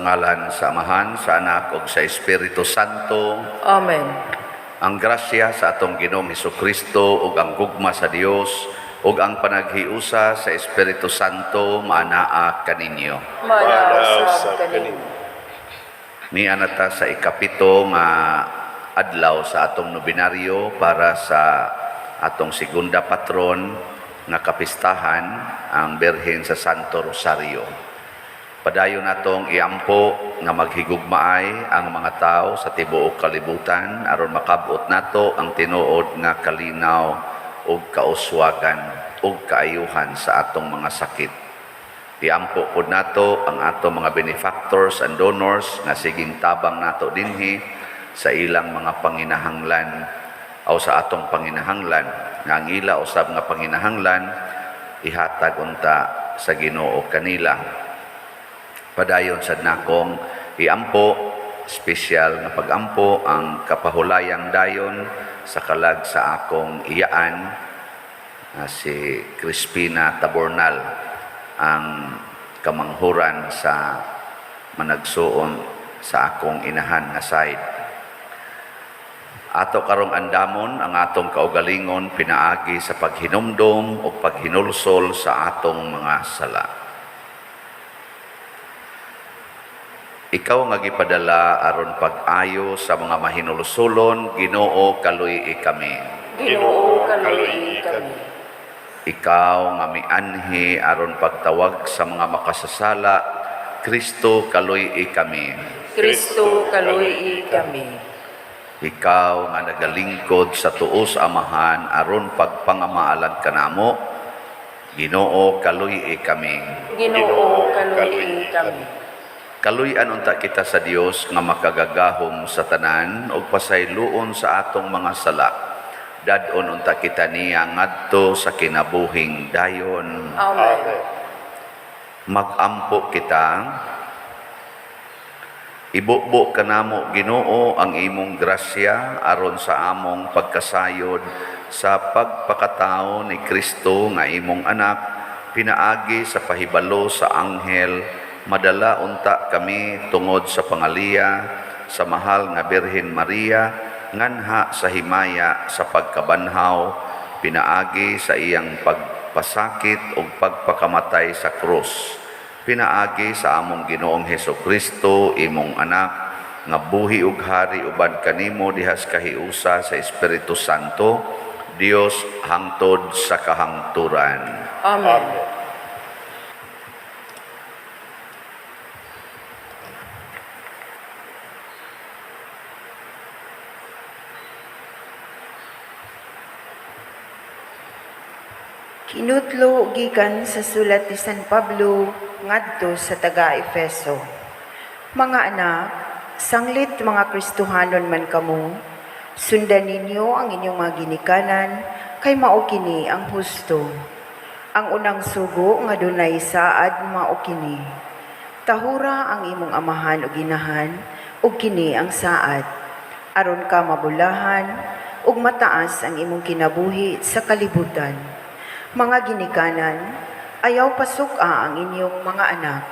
ngalan sa Amahan, sa Anak, ug sa Espiritu Santo. Amen. Ang grasya sa atong Ginoong Hesukristo ug ang gugma sa Dios ug ang panaghiusa sa Espiritu Santo manaa kaninyo. Manasab kanin. Niya nata sa ikapito nga adlaw sa atong nobinaryo para sa atong segunda patron nga kapistahan, ang Birhen sa Santo Rosario. Padayon natong iampo nga maghigugmaay ang mga tao sa tibuok kalibutan aron makabot nato ang tinuod nga kalinaw ug kauswagan ug kaayuhan sa atong mga sakit. Iampo pud nato ang atong mga benefactors and donors nga siging tabang nato dinhi sa ilang mga panginahanglan o sa atong panginahanglan nga ang ila usab nga panginahanglan ihatag unta sa Ginoo kanila. Padayon sad nakong iampo, espesyal nga pagampo ang kapahulayang dayon sa kalag sa akong iyaan si Crispina Tabornal, ang kamanghuran sa managsuon sa akong inahan nga side. Ato karong andamon ang atong kaugalingon pinaagi sa paghinumdom o paghinulsol sa atong mga sala. Ikaw nga gipadala aron pag-ayo sa mga mahinulsolon, Ginoo kaluy kami. Ginoo kaluy kami. Ikaw nga mianhi aron pagtawag sa mga makasasala, Kristo kaluy kami. Kristo kaluy kami. Ikaw nga nagalingkod sa tuos Amahan aron pagpangamaalan kanamo, Ginoo kaluy kami. Ginoo kaluy kami. Kaluy-an unta kita sa Dios nga makagagahom sa tanan ug pasayloon sa atong mga sala. Dadon unta kita niya ngadto sa kinabuhing dayon. Amen. Magampo kita. Ibukbo kanamo Ginoo ang imong grasya aron sa among pagkasayod sa pagpakatao ni Kristo nga imong anak, pinaagi sa pahibalo sa anghel. Madala unta kami tungod sa pangaliya sa mahal nga Birhen Maria, nganha sa himaya sa pagkabanhaw, pinaagi sa iyang pagpasakit ug pagpakamatay sa krus. Pinaagi sa among Ginoong Hesukristo, imong anak, nga buhi ug hari uban kanimo dihas kahiusa sa Espiritu Santo, Dios hangtod sa kahangturan. Amen. Kinutlo gikan sa sulat ni San Pablo ngadto sa taga-Efeso. Mga anak, sanglit mga Kristohanon man kamo, sundan ninyo ang inyong mga ginikanan kay mao kini ang husto. Ang unang sugo nga dunay saad mao kini. Tahura ang imong amahan ug inahan ug kini ang saad. Aron ka mabulahan ug mataas ang imong kinabuhi sa kalibutan. Mga ginikanan, ayaw pasuka ang inyong mga anak.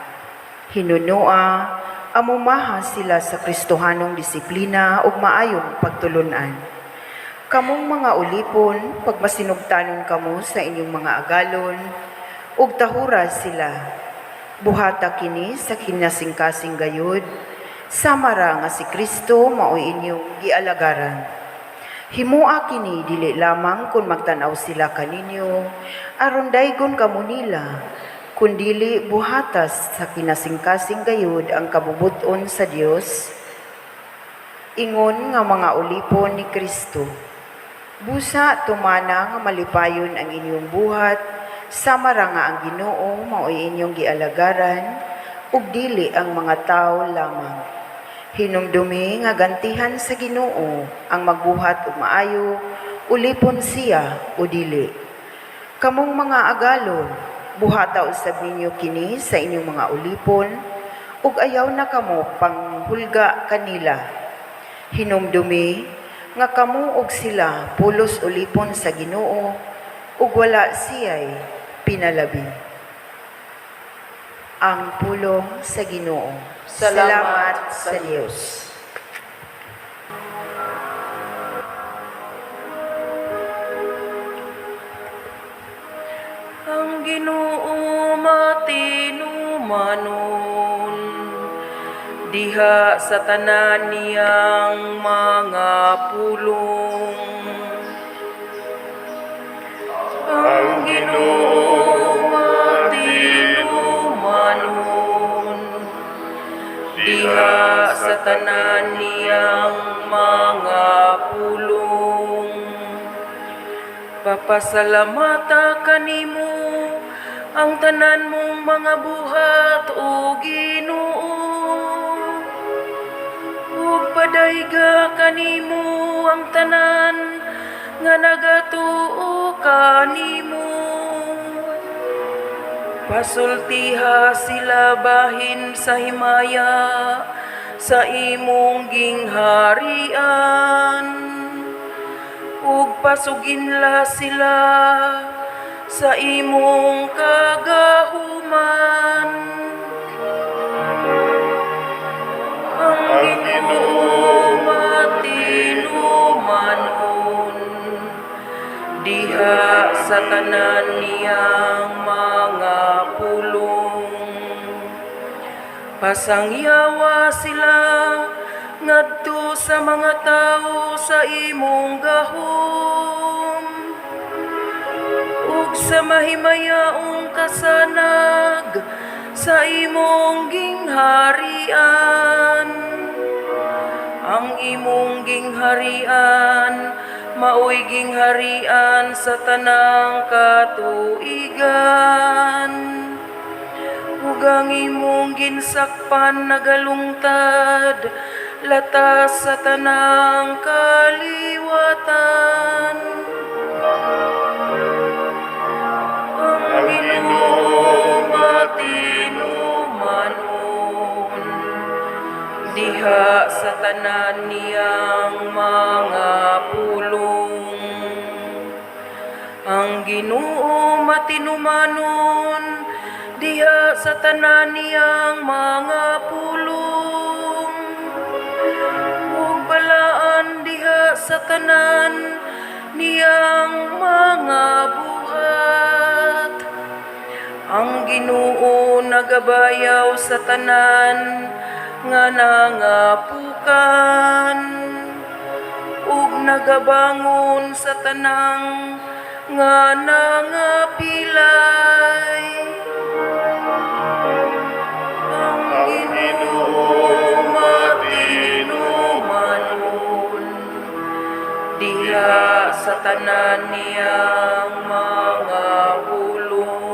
Hinunua, amumaha sila sa Kristohanong disiplina ug maayong pagtulunan. Kamong mga ulipon, pagmasinugtanon kamo sa inyong mga agalon, ug tahura sila. Buhata kini sa kinasingkasing gayud, samara nga si Kristo mao inyong gialagaran. Himua kini dili lamang kung magtanaw sila kaninyo, aron daygon kamo nila, kundili buhatas sa kinasingkasing gayud ang kabubuton sa Dios. Ingon nga mga ulipon ni Kristo. Busa tumana nga malipayon ang inyong buhat, samara nga ang Ginoo mao'y inyong gialagaran, ug dili ang mga tao lamang. Hinumdumi nga gantihan sa Ginoo ang magbuhat ug maayo, ulipon siya o dili. Kamong mga agalon, buhata usab ninyo kini sa inyong mga ulipon, ug ayaw na kamo panghulga kanila. Hinumdumi nga kamo ug sila pulos ulipon sa Ginoo, ug wala siya'y pinalabi. ang pulong sa Ginoo. Salamat Salamat sa Diyos. Ang Ginoo matinumanon, diha sa tanan niyang mga pulong. Ang Ginoo matinumanon, diha sa tanan niyang mga pulong. Papasalamata kanimo ang tanan mong mga buhat o Ginoo. Ug padayga kanimo ang tanan nga nagatuo kanimo. Pasultiha sila bahin sa himaya sa imong gingharian. Ug pasuginla sila sa imong kagahuman. Ang Ginoo matinumanon, diha sa tanan niyang mga pulong. Pasangyawa sila ngadto sa mga tao sa imong gahom, ug sa mahimayaong kasanag sa imong gingharian. Ang imong gingharian maoy gingharian sa tanang katuigan. Ug ang imong ginsakpan nagalungtad latas sa tanang kaliwatan. Ang Ginoo matinumanon, diha sa tanan niyang mga pulong. Ang Ginoo matinumanon, diha sa tanan niyang mga pulong. Ug balaan diha sa tanan niyang mga buhat. Ang Ginoo nagabayaw sa tanan nga nangapukan, ug nagabangon sa tanang nga nangapilay. Ang Ginoo matinumanon, diha sa tanan niyang mga pulong.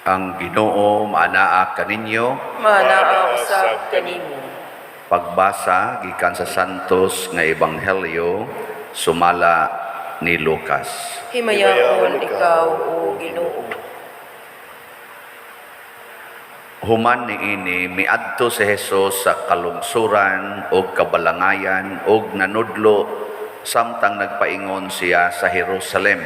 Ang Ginoo maanaa kaninyo. Manaa usab kanimo. Pagbasa gikan sa Santos nga Ebanghelyo sumala ni Lucas. Himayaon ikaw o Ginoo. Human niini miadto si Jesus sa kalungsuran o kabalangayan o nanudlo samtang nagpaingon siya sa Jerusalem.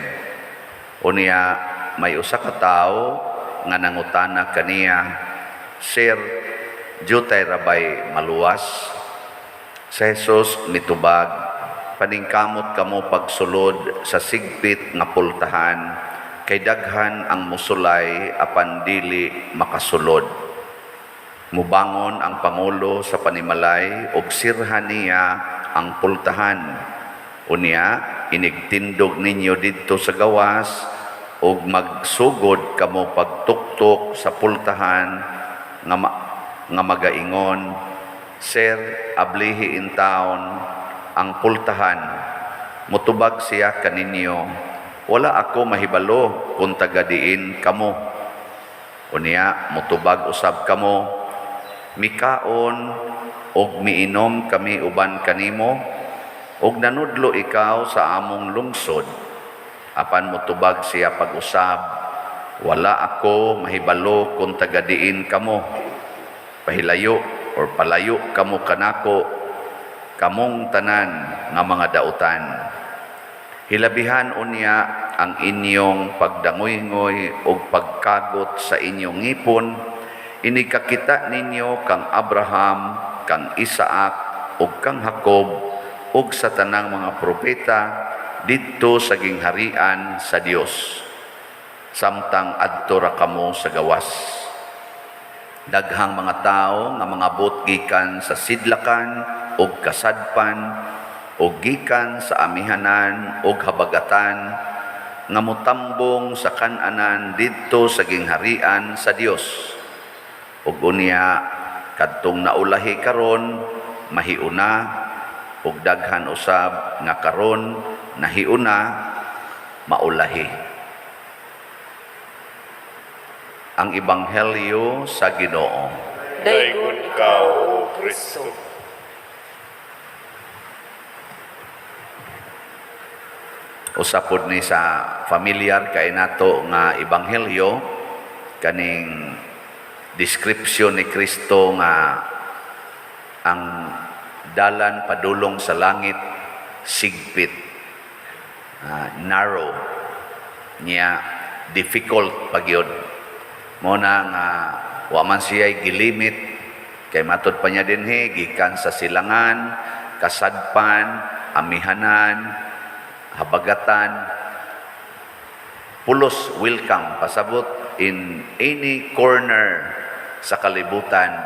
Unya may usa ka tawo nga nangutana kaniya, Sir, jutay rabay maluwas? Si Jesus mitubag, paningkamot kamo pagsulod sa sigpit nga pultahan, kay daghan ang musulay apan dili makasulod. Mubangon ang pangulo sa panimalay ug sirhan niya ang pultahan. Unya inigtindog ninyo didto sa gawas ug magsugod kamo pagtuktok sa pultahan nga magaingon, Sir, ablihi in town ang pultahan. Mutubag siya kaninyo. Wala ako mahibalo kung tagadiin kamo. Unya, mutubag usab kamo. Mikaon og miinom kami uban kanimo. Og nanudlo ikaw sa among lungsod. Apan mutubag siya pag-usab. Wala ako mahibalo kung tagadiin kamo. Pahilayo or palayo kamo kanako, kamong tanan nga mga dautan. Hilabihan unya ang inyong pagdangoy-ngoy o pagkagot sa inyong ngipon, inikakita ninyo kang Abraham, kang Isaac, o kang Jacob, o sa tanang mga propeta, dito sa gingharian sa Dios. Samtang adto ra kamo sa gawas. Daghang mga tao nga mga gikan sa sidlakan o kasadpan o gikan sa amihanan o habagatan nga mutambong sa kananan dito sa gingharian sa Dios. Ug unya kadtong naulahi karon mahiuna ug daghan usab nga karon nahiuna maulahi. Ang Ebanghelyo sa Ginoo. Daygon ikaw, O Kristo. Usapod ni sa familiar kay nato nga Ebanghelyo, kaning description ni Kristo nga ang dalan padulong sa langit sigpit, narrow, niya difficult pagyod. Muna nga wa man siya'y gilimit kay matod pa niya dinhi gikan sa silangan, kasadpan, amihanan, habagatan, pulos welcome pasabot in any corner sa kalibutan.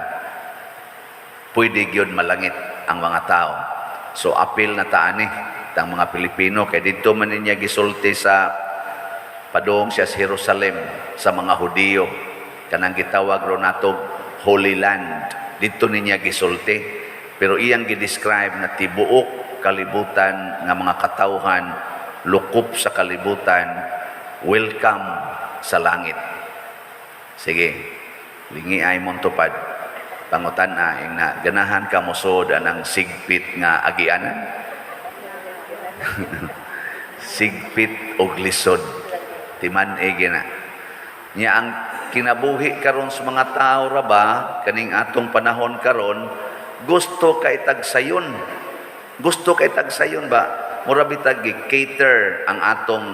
Pwede gyud malangit ang mga tao. So apil na taani tang mga Pilipino kay dito man niya gisulti sa padong siya sa Jerusalem sa mga Hudiyo, kanang gitawag ro natog Holy Land. Dito niya gisulti. Pero iyang gidescribe na tibuok kalibutan nga mga katawhan, lukop sa kalibutan, welcome sa langit. Sige, lingi ay mong tupad. Pangutan na ganahan ka musod anang sigpit nga agianan. Sigpit og lisod. Timan gina. Nya ang kinabuhi karon sa mga tao ra ba kaning atong panahon karon gusto kay tagsayon. Gusto kay tagsayon ba? Mura bitag cater ang atong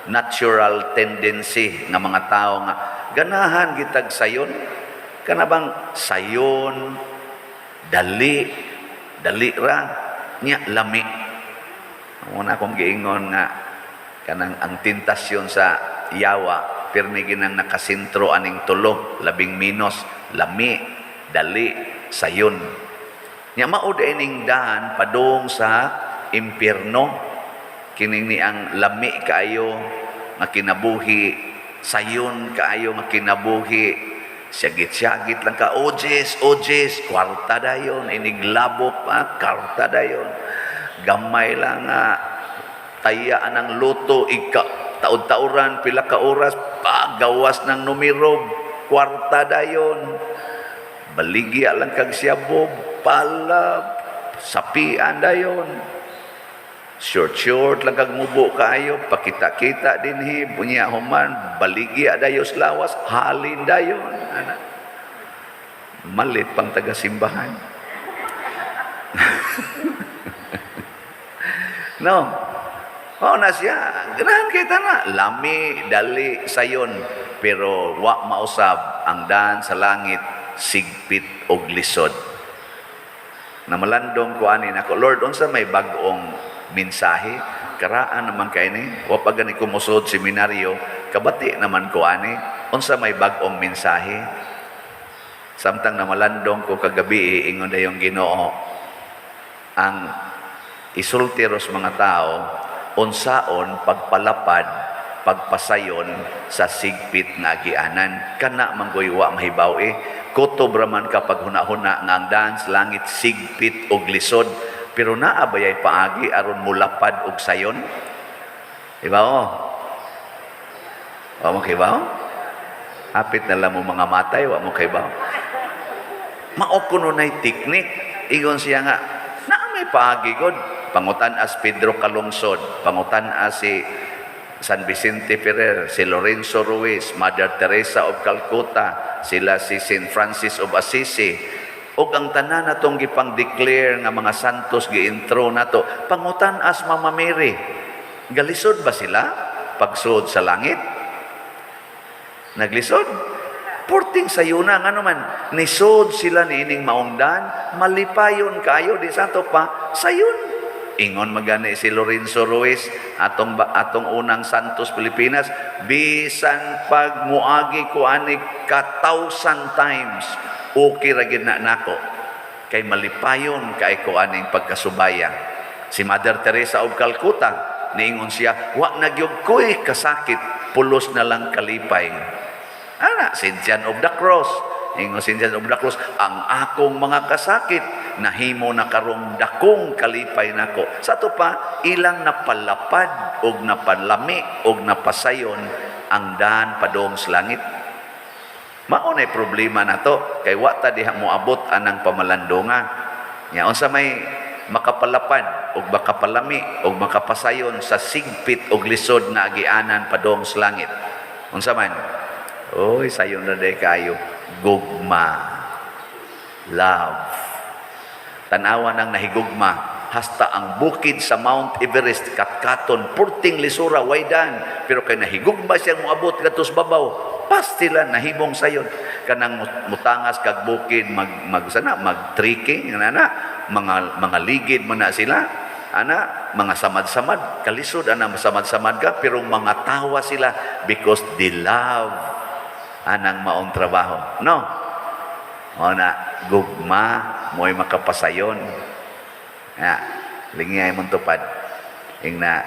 natural tendency nga mga tao nga ganahan gitag sayon. Kana bang sayon dali ra nya lami. Muna akong giingon nga kanang ang tentasyon sa yawa pirmi ginang nakasentro aning tulo labing minos lami dali sayon nya mao ining daan padung sa impierno kining ni ang lami kaayo nga kinabuhi sayon kaayo nga kinabuhi syagit lang ka ojes kwarta dayon iniglabop kwarta dayon gamay lang nga tayaan ng luto taud-tauran pila ka oras pagawas ng numero kwarta dayon baligya lang kag siyabo pala sapian dayon short lang kag mubo kaayo pakita-kita dinhi bunya human baligya dayos lawas halin dayon malit pang taga simbahan. No. Na siya. Ganahan kita na. Lami, dali, sayon. Pero wa mausab ang daan sa langit, sigpit og lisod. Na malandong ko anin ako, Lord, unsa may bagong mensahe? Karaan naman kay ni. Wa pa gani kumusod seminaryo, kabati naman ko ani. Unsa may bagong mensahe? Samtang na malandong ko kagabi, ingon na yung Ginoo, ang isulti ros mga tao, unsaon pagpalapad pagpasayon sa sigpit nga agianan. Kana manggoy wa mahibaw kutob raman kapag huna-huna nga ang daan sa langit sigpit og lisod, pero naabayay paagi aron mulapad og sayon. Diba wa mo kaybaw? Hapit na lang mo mga matay, wa mo kaybaw? Mao kuno nay teknik. Ingon siya nga, naa may paagi god. Pangutan as Pedro Calungsod, pangutan as si San Vicente Ferrer, si Lorenzo Ruiz, Mother Teresa of Calcutta, sila si St. Francis of Assisi, ug ang tanan natong gipang-declare nga mga santos gi-intro nato, pangutan as Mama Mary. Galisod ba sila pagsuod sa langit? Naglisod? Porting sayuna nga naman, nisod sila niining maungdan, malipayon kayo di santo pa sayon. Ingon magani si Lorenzo Ruiz, atong unang Santos Pilipinas, bisan pag muagi ko ani ka 1,000 times, okay ra gid na nako. Kay malipayon kay ko aning pagkasubaya. Si Mother Teresa of Calcutta, niingon siya, wa nagyog ko'y kasakit, pulos na lang kalipay. Ana, St. John of the Cross, ingon St. John of the Cross, ang akong mga kasakit, nahimo na karong dakong kalipay nako. Sa to pa, ilang napalapad, og napalami, og napasayon, ang daan padong sa langit. Maunay problema na to, kay wata diha moabot anang pamalandonga. Nya, unsa may makapalapad, og makapalami, og makapasayon sa sigpit og lisod na agianan padong sa langit. Unsa man? Oy, sayon na day kayo. Gugma. Love. Tanawa ng nahigugma. Hasta ang bukid sa Mount Everest, katkaton, purting lisura, waydan. Pero kay nahigugma siyang muabot katos babaw, pastilan, nahimong sayon. Kanang mutangas kag bukid, mag-trekking, mga ligid mo na sila. Mga samad-samad, kalisod, samad-samad ka, pero mga tawa sila because they love anang maong trabaho. No? O na, gugma, mo'y makapasayon. Lingiyay mong tupad. Na,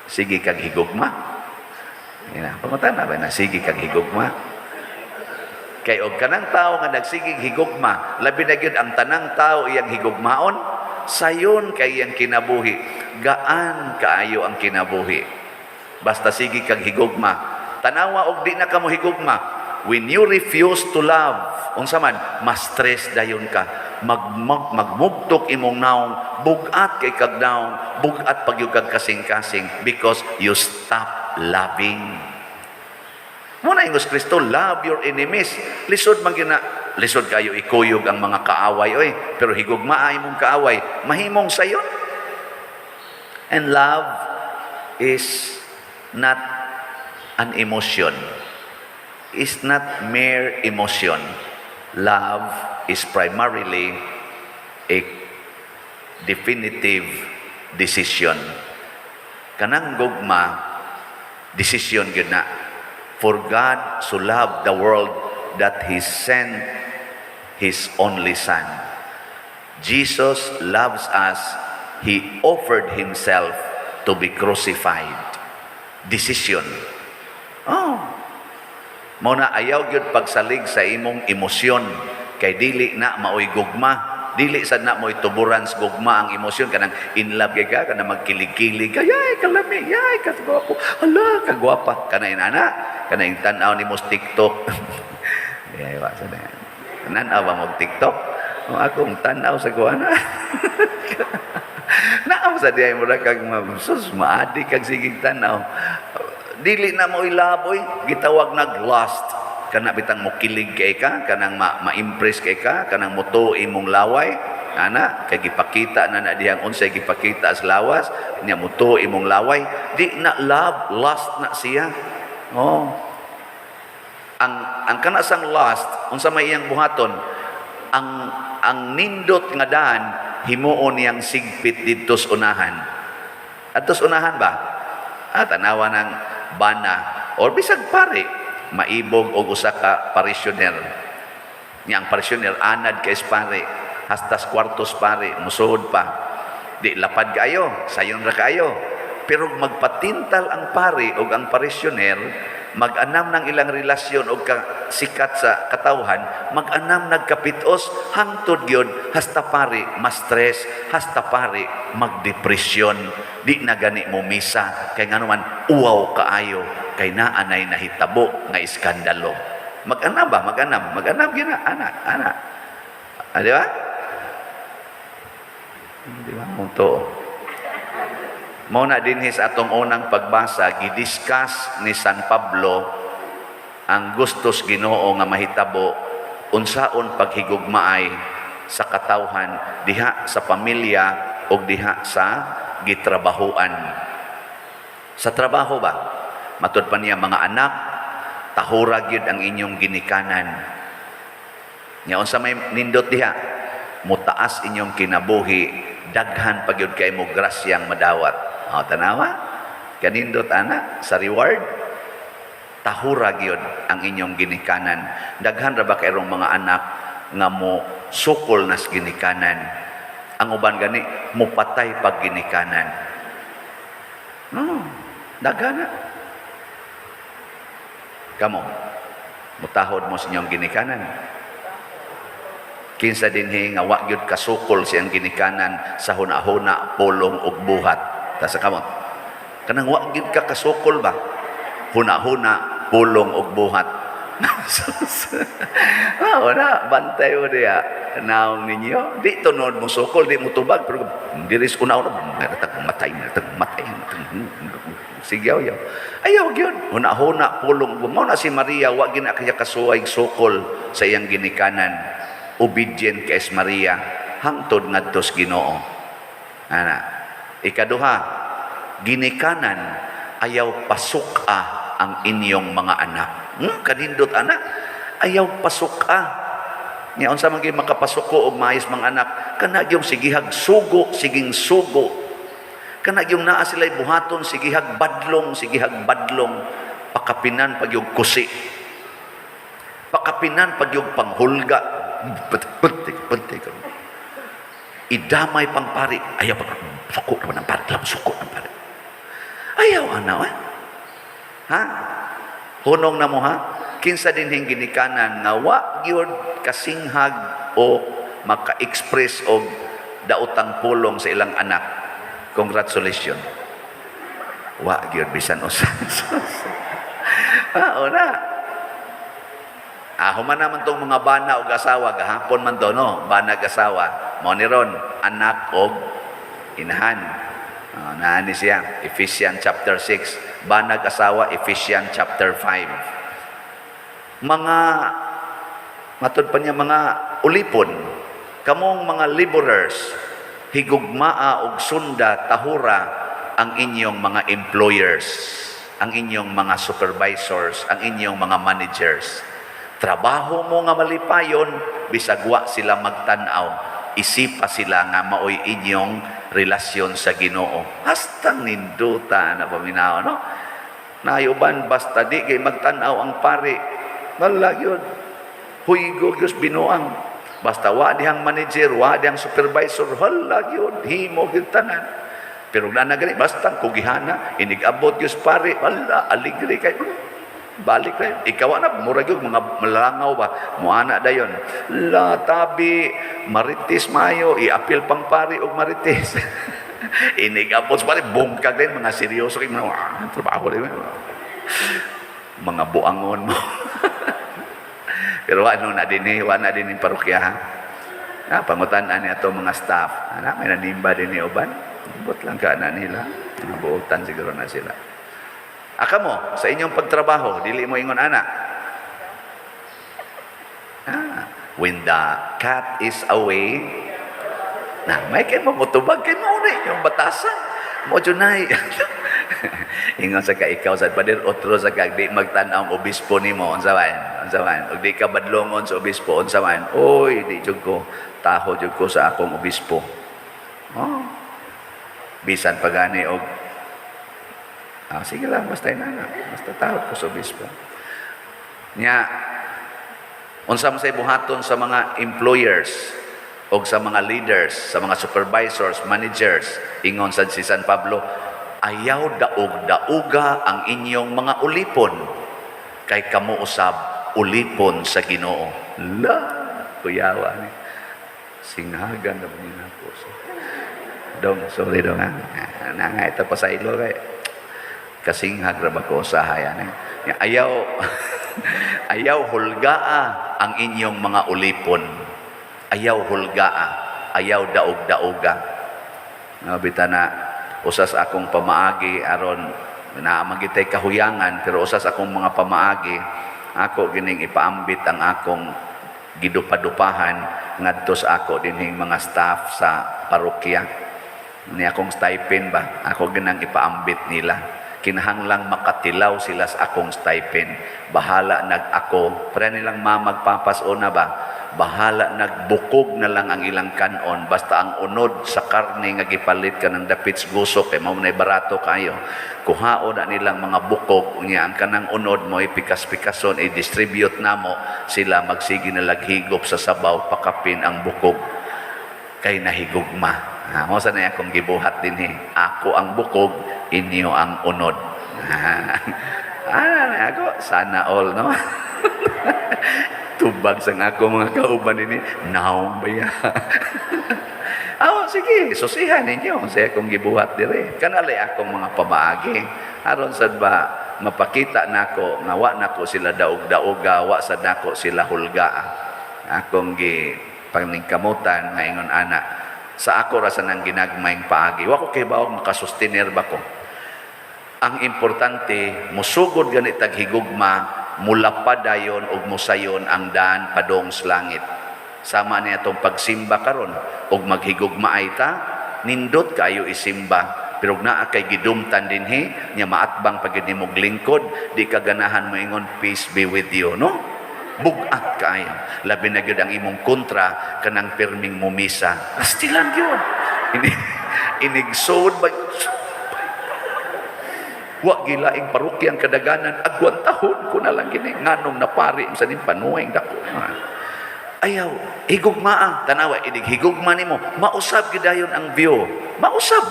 sige kag higugma. Pangutan na ba na, sige kag higugma. Kay og kanang tao nga nagsigig higugma, labi na gyud ang tanang tao iyang higugmaon, sayon kay iyang kinabuhi. Gaan kaayo ang kinabuhi. Basta sige kag higugma. Tanawa og di na kamo higugma. When you refuse to love, unsa man, ma-stress dayon ka. Magmugtok imong naong, bugat kay kag naong, bugat pagyud kag kasing-kasing because you stop loving. Muna ingos Kristo, love your enemies. Lisod man gina, lisod kayo ikuyog ang mga kaaway oy, pero higugma ay mong kaaway, mahimong sayon. And love is not an emotion. Is not mere emotion. Love is primarily a definitive decision. Kanang gugma, decision gyud na. For God so loved the world that He sent His only Son. Jesus loves us. He offered Himself to be crucified. Decision. Muna ayaw gyud pagsalig sa imong emosyon kay dili na maoy gugma, dili sad na moy tuburan sa gugma ang emosyon kanang in love kay ka kanang magkilig-kilig ka, yay kalami, yay kagwapo, hala kagwapa kana inana, kana ing tan-aw nimo sa TikTok. Yay wa sa na. Nan-aw ba mo TikTok? O akong tan-aw sa kuana. Naam sa diay mo ra kag sus maadi kag sigig tan-aw. Dili na mo ilaboy, gitawag nag-lust. Kana bitang mo kilig kay ka, kanang ma-impress kay ka, kanang moto imong laway, kay gipakita na dihang unsay gipakita as lawas, nya moto imong laway, di na love, lust na siya. Ang kana sang lust, unsa may iyang buhaton, ang nindot nga daan himuon niyang sigpit didto sa unahan. Adto sa unahan ba? Tanawa ng bana or bisag pare maibog og usa ka parisyoner. Nya ang parisyoner anad kay pare, hastas kwartos pare, musuod pa. Di lapad kayo, sayon ra kayo. Pero magpatintal ang pari o ang parisyoner, mag-anam ng ilang relasyon o sikat sa katawhan, mag-anam nagkapitos, hangtod yun, hasta pari, ma-stress, hasta pari, magdepresyon. Di na gani mo misa, kay nga naman, uwaw kaayo, kay naanay nahitabo, nga iskandalo. Mag-anam ba? Mag-anam yun na, anak. Di ba? Di ba? Munto. Mauna din sa atong unang pagbasa, gidiscuss ni San Pablo ang gustos Ginoo nga mahitabo unsaon paghigugmaay sa katawhan diha sa pamilya o diha sa gitrabahuan. Sa trabaho ba? Matud pa niya mga anak, tahura gyud ang inyong ginikanan. Nya unsa may nindot diha? Mutaas inyong kinabuhi, daghan pa gyud kay mo grasyang madawat. O, tanawa, kanindot ana, sa reward, tahura gyud ang inyong ginikanan. Daghan ra ba kayrong mga anak nga mo sukol nas ginikanan. Ang uban gani, mupatay pag ginikanan. Daghan na. Kamo, mutahod mo sa inyong ginikanan. Kinsa dinhi nga wa gyud kasukol siyang ginikanan sa hunahuna, pulong ug buhat. Ta sa kamot. Kanang wa gyud ka kasukol ba? Huna-huna, pulong ug buhat. Wala, bantay mo diya. Naong ninyo, di tunod mo sukol, di mo tubag, pero diris una-una, matay. Sigyaw yaw. Ayaw gyud. Huna-huna, pulong. Mao na si Maria, wa gyud na kaya kasuway sukol sa iyang ginikanan. Obedient kay Maria, hangtod ngadto sa Ginoo. Ana. Ikaduha, ginikanan, ayaw pasuka ang inyong mga anak. Kanindot anak, ayaw pasuka. Nga unsa man gyud makapasuko og maayos mga anak, kana gyud sigihag sugo, siging sugo. Kana gyud naa sila'y buhaton, sigihag badlong, pakapinan pag yung kusi. Pakapinan pag yung panghulga. Penting. Idamay pang pari, ayaw pa suko naman ng pari, suko ng pari. Ayaw ana, ha? Hunong na mo ha? Kinsa din hing ginikanan nga wa gyud kasinghag o maka-express og daotang pulong sa ilang anak. Congratulations. Wa gyud bisan usa. Ona. Human naman tong mga bana o asawa, gahapon man to, no? Bana asawa. Mao ni ron, anak o inahan. Naani siya, Ephesians chapter 6. Bana asawa, Ephesians chapter 5. Mga, matod pa niya, mga ulipon, kamong mga laborers, higugmaa og sunda, tahura, ang inyong mga employers, ang inyong mga supervisors, ang inyong mga managers. Trabaho mo nga malipayon, bisag wa sila magtanaw, isipa sila nga maoy inyong relasyon sa Ginoo. Hastang ninduta na paminaw, no? Nayuban basta di kay magtanaw ang pari. Wala yun. Huigo Diyos binuang. Basta wa dihang manager, wa dihang supervisor, wala yun. Himo yun tanan. Pero na gani, basta kugihana, inigabot Diyos pari, wala, aligri kayo. Balik na ikaw na murag yung mga malangaw ba muana dayon la tabi marites mayo iapil pang pari og marites inigapos pare bungkag din mga seryoso kay mga trabaho din mga buangon mo pero ano na din wala din yung parokya ha pangutan-an niya itong mga staff may nanimba din ni uban but lang ka na nila nabuutan siguro na sila. Aka mo, sa inyong pagtrabaho, dili mo ingon anak. When the cat is away, may kayo mamutubag kayo mo rin, yung batasan. Mo junay. Ingon sa ka ikaw, sa padir, otro sa ka, di magtanaw ang obispo ni mo, unsaman. O di ka badlongon sa obispo, unsaman. Oy, di jud ko, taho jud ko sa akong obispo. Bisan pagani og sige lang, basta inana. Basta tawag ko sa obispo. Nya, unsa man say buhaton sa mga employers o sa mga leaders, sa mga supervisors, managers, ingon sa si San Pablo, ayaw daog-dauga ang inyong mga ulipon, kay kamo usab ulipon sa Ginoo. La, kuyawa ni. Singhagan na mga po. Dong, sorry dong ha. Nangay, ito pa sa ilo kay. Kasinghag ra ba ko sa hayan. Ayaw, ayaw hulgaa ang inyong mga ulipon. Ayaw hulgaa. Ayaw daog-dauga. Nabita na, usas akong pamaagi, aron, naamagitay kahuyangan, pero usas akong mga pamaagi, ako gining ipaambit ang akong gidupadupahan ngadto sa ako dinhing mga staff sa parokya. Ni akong stipend ba? Ako ginang ipaambit nila. Kinahanglang makatilaw sila sa akong stipend. Bahala nag ako. Para nilang mamagpapaso na ba? Bahala nagbukog na lang ang ilang kanon. Basta ang unod sa karne nga gipalit ka ng dapits gusok, kay mao na barato kayo. Kuhao na nilang mga bukog. Unya, ang kanang unod mo, ipikas-pikason, i-distribute na mo. Sila magsige na laghigop sa sabaw, pakapin ang bukog. Kay nahigugma. Mo sa na akong gibuhat din ako ang bukog, inyo ang unod. Ako, sana all, no? Tubag sa ako mga kauban ini, naong baya. Sige, susihan ninyo. Sa akong gibuhat dire. Kanalay akong mga pamaagi. Aron sad ba, mapakita nako nga wa nako sila daog-daoga, wa sad nako sila hulgaa. Akong paningkamutan nga ingon ana, sa ako ra sa nang ginagmayng paagi. Wa ko kay bawog makasustener ba ko. Ang importante, musugod ganit tag higugma, mula pa dayon og musayon ang daan padong sa langit. Sama niya itong pagsimba karon og maghigugma ay ta, nindot kayo isimba. Pero naa kay gidumtan dinhi, nya maatbang pagid nimo glingkod, di ka ganahan mo ingon, peace be with you, no? Bugat kayo. Labi na gyud ang imong kontra kanang pirming mumisa. Astilan gyud. Inigsod ba? Wa gilaing parukyang kadaganan, agwantahon ko na lang gini nganong napari sa ning panuwing dako. Ayaw, higugma tanawa, idig higugma nimo, mausab gidayon ang view. Mausab.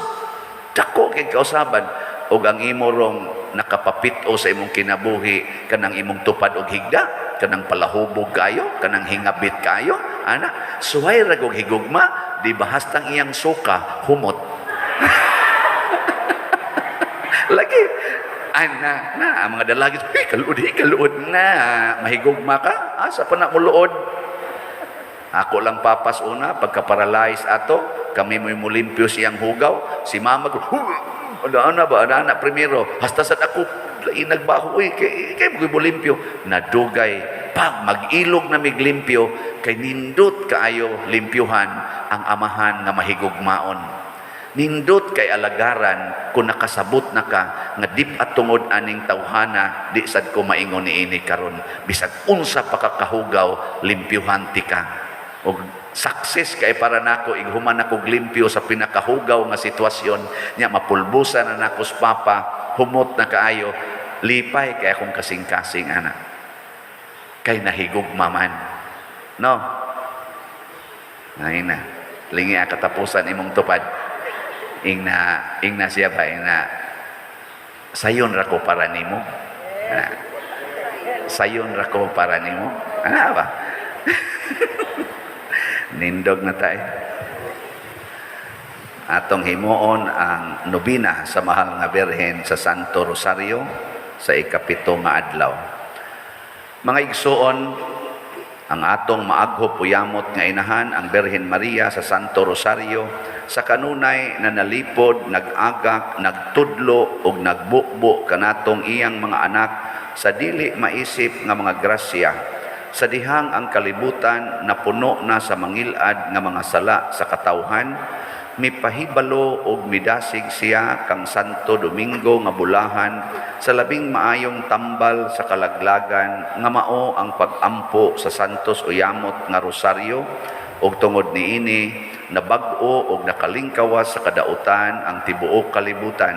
Dako kay kausaban og ang imo rong nakapapit-o sa imong kinabuhi kanang imong tupad og higda, kanang palahubog kayo, kanang hingabit kayo, ana, suway ra og higugma, di bahastang iyang suka humot. Lagi, na mga dalagis, kaluod na, mahigugma ka, asa pa na mo luod? Ako lang papas una, pagka-paralyze ato, kami mo'y mulimpyo siyang hugaw, si mama ko, ana primero, hasta sa ako, nagbaho, kay mo'y mulimpyo, nadugay, pag mag-ilog na miglimpyo, kay nindot kaayo limpyuhan ang amahan nga mahigugmaon. Nindot kay alagaran kung nakasabot na ka nga dip at tungod aning tawhana di sad ko maingon niini karon bisag unsa pa kakahugaw limpyuhan ti ka og success kay para nako ighuman ako limpyo sa pinakahugaw nga sitwasyon nya mapulbusan na nako sa papa humot na kaayo lipay kay akong kasing-kasing ana kay nahigugma man no ay na lingi katapusan imong tupad. Ingna siya ba? Sayon ra ko para nimo. Sayon ra ko para nimo. Ano ba? Nindog na tayo. Atong himuon ang nobina sa mahal nga Birhen sa Santo Rosario sa ikapito nga adlaw. Mga igsuon, ang atong maaghop puyamot nga inahan ang Birhen Maria sa Santo Rosario sa kanunay na nalipod, nag-agak, nagtudlo ug nagbukbo kanatong iyang mga anak sa dili maisip nga mga grasya sa dihang ang kalibutan na puno na sa mangilad nga mga sala sa katawhan mipahibalo og midasig siya kang Santo Domingo nga bulahan sa labing maayong tambal sa kalaglagan nga mao ang pag-ampo sa Santos Uyamot nga Rosario ug tungod niini nabag-o ug nakalingkawas sa kadautan ang tibuok kalibutan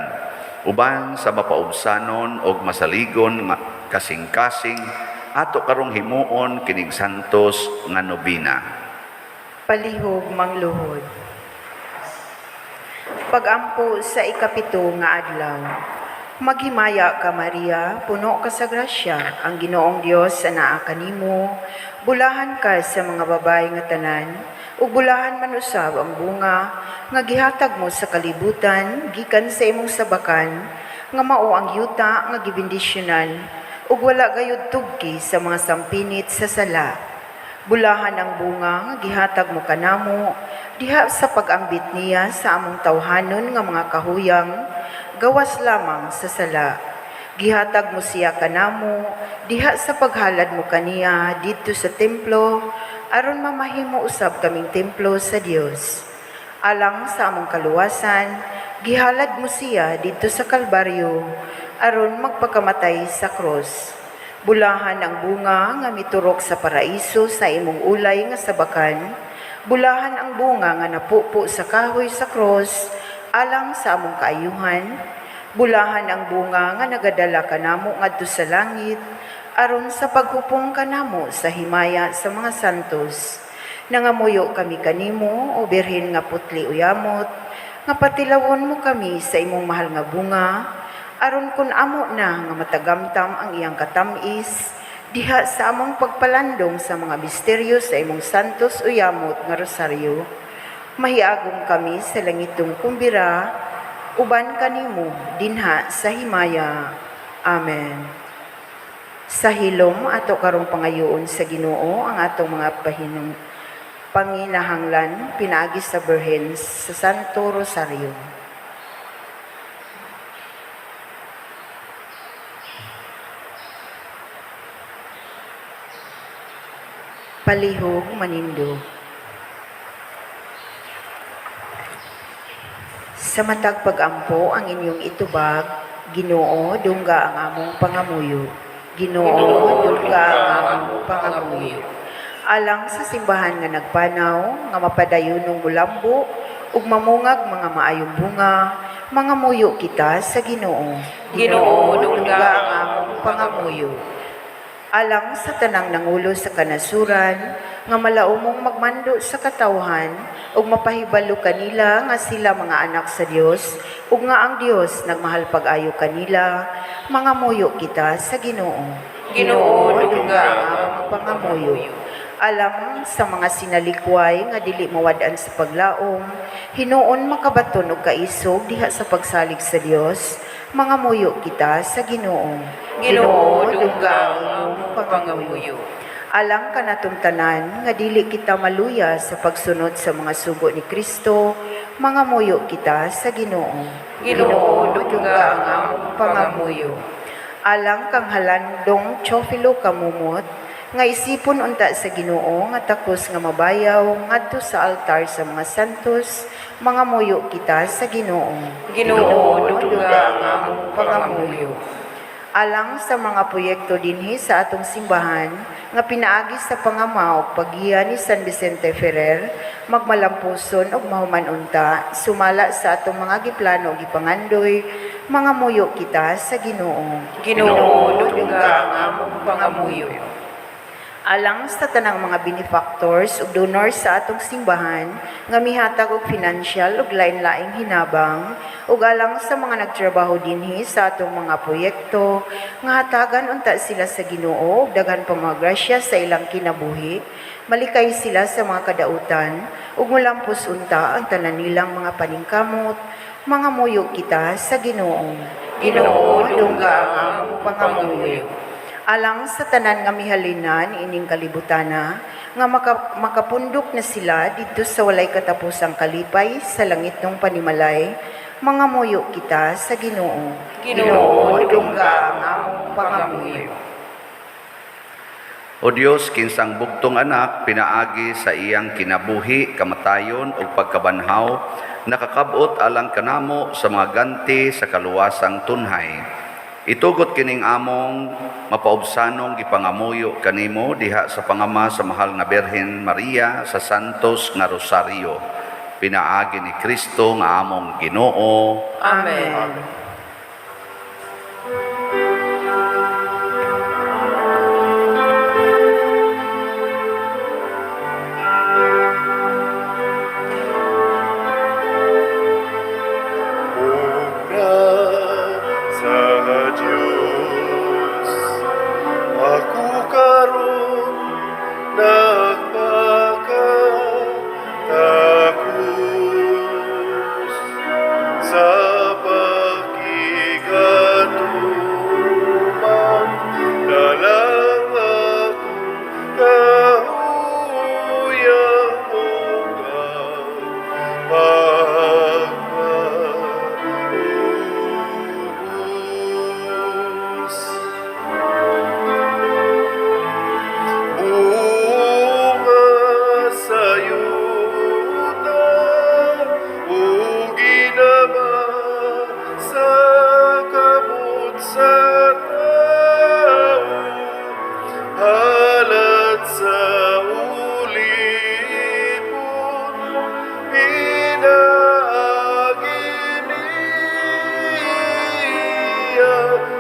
uban sa mapaubsanon ug masaligon nga kasing-kasing ato karong himuon kining santos nga nobina. Palihog mangluhod. Pagampo sa ikapito nga adlaw. Maghimaya ka Maria, puno ka sa grasya, ang Ginoong Dios anaa kanimo. Bulahan ka sa mga babae nga tanan, ug bulahan man usab ang bunga nga gihatag mo sa kalibutan gikan sa imong sabakan, nga mao ang yuta nga gibindisyonan, ug wala gayud tugki sa mga sampinit sa sala. Bulahan ang bunga nga gihatag mo kanamo diha sa pag-ambit niya sa among tawhanon nga mga kahuyang gawas lamang sa sala. Gihatag mo siya kanamo diha sa paghalad mo kaniya dito sa templo aron mamahimo usab kaming templo sa Dios. Alang sa among kaluwasan, gihalad mo siya dito sa Kalbaryo aron magpakamatay sa krus. Bulahan ang bunga nga miturok sa paraiso sa imong ulay nga sabakan. Bulahan ang bunga nga napupo sa kahoy sa krus alang sa among kaayuhan. Bulahan ang bunga nga nagadala kanamo ngadto sa langit aron sa paghupong kanamo sa himaya sa mga santos. Nangamuyo kami kanimo o birhen nga putli uyamot, nga patilawon mo kami sa imong mahal nga bunga, aron kun amo na nga matagamtam ang iyang katamis, diha sa among pagpalandong sa mga misteryo sa imong santos uyamot nga rosaryo. Mahiagom kami sa langitong kumbira, uban kanimo dinha sa himaya. Amen. Sa hilom ato karong pangayoon sa Ginoo ang atong mga panginahanglan pinaagi sa Birhen sa Santo Rosario. Palihog manindo. Sa matag pagampo ang inyong itubag, Ginoo, dungga ang among pangamuyo. Ginoo, dungga ang among pangamuyo. Alang sa simbahan nga nagpanaw, nga mapadayunong mulambo, ug mamungag mga maayong bunga, mga muyo kita sa Ginoo. Ginoo, dungga ang among pangamuyo. Alang sa tanang nangulo sa kanasuran, nga malaumong magmando sa katawhan, ug mapahibalo kanila nga sila mga anak sa Dios, ug nga ang Dios nagmahal pag-ayo kanila, mga muyo kita sa Ginoo. Ginoo, dungga ang among pangamuyo. Alam sa mga sinalikway nga dili mawad-an sa paglaom, hinuon makabaton og kaisog diha sa pagsalig sa Dios, mga muyo kita sa Ginoo. Ginoo, dungga ang among pangamuyo. Alang kanatong tanan nga dili kita maluya sa pagsunod sa mga sugo ni Kristo, mga muyo kita sa Ginoo. Ginoo, dungga ang among pangamuyo. Alang kang halandong Teofilo kamumot, nga isipon unta sa Ginoo nga takos nga mabayaw ngadto sa altar sa mga santos, mga muyo kita sa Ginoo. Ginoo, dungga ang among pangamuyo. Alang sa mga proyekto dinhi sa atong simbahan nga pinaagi sa pangama ug paggiya ni San Vicente Ferrer, magmalampuson ug mahuman unta sumala sa atong mga giplano ug gipangandoy, mga muyo kita sa Ginoo. Ginoo, dungga ang among pangamuyo. Alang sa tanang mga benefactors ug donors sa atong simbahan nga mihatag og financial ug lain-laing hinabang, ug alang sa mga nagtrabaho dinhi sa atong mga proyekto nga hatagan unta sila sa Ginoo ug daghan pa mga grasya sa ilang kinabuhi, malikay sila sa mga kadautan ug mulampos unta ang tanan nilang mga paningkamot, mga muyo kita sa Ginoo. Ginoo, dungga ang among pangamuyo. Alang sa tanan nga mihalinan ining kalibutana, nga makapundok na sila dito sa walay katapusang kalipay sa langit ng panimalay, mga muyo kita sa Ginoo. Ginoo, dungga ang among pangamuyo. O Dios, kinsang bugtong anak, pinaagi sa iyang kinabuhi, kamatayon ug pagkabanhaw, nakakabot alang kanamo sa mga ganti sa kaluwasang tunhay. Itugot kining among mapaubsanong gipangamuyo kanimo diha sa pangama sa mahal nga Birhen Maria sa Santos nga Rosario. Pinaagi ni Kristo nga among Ginoo. Amen.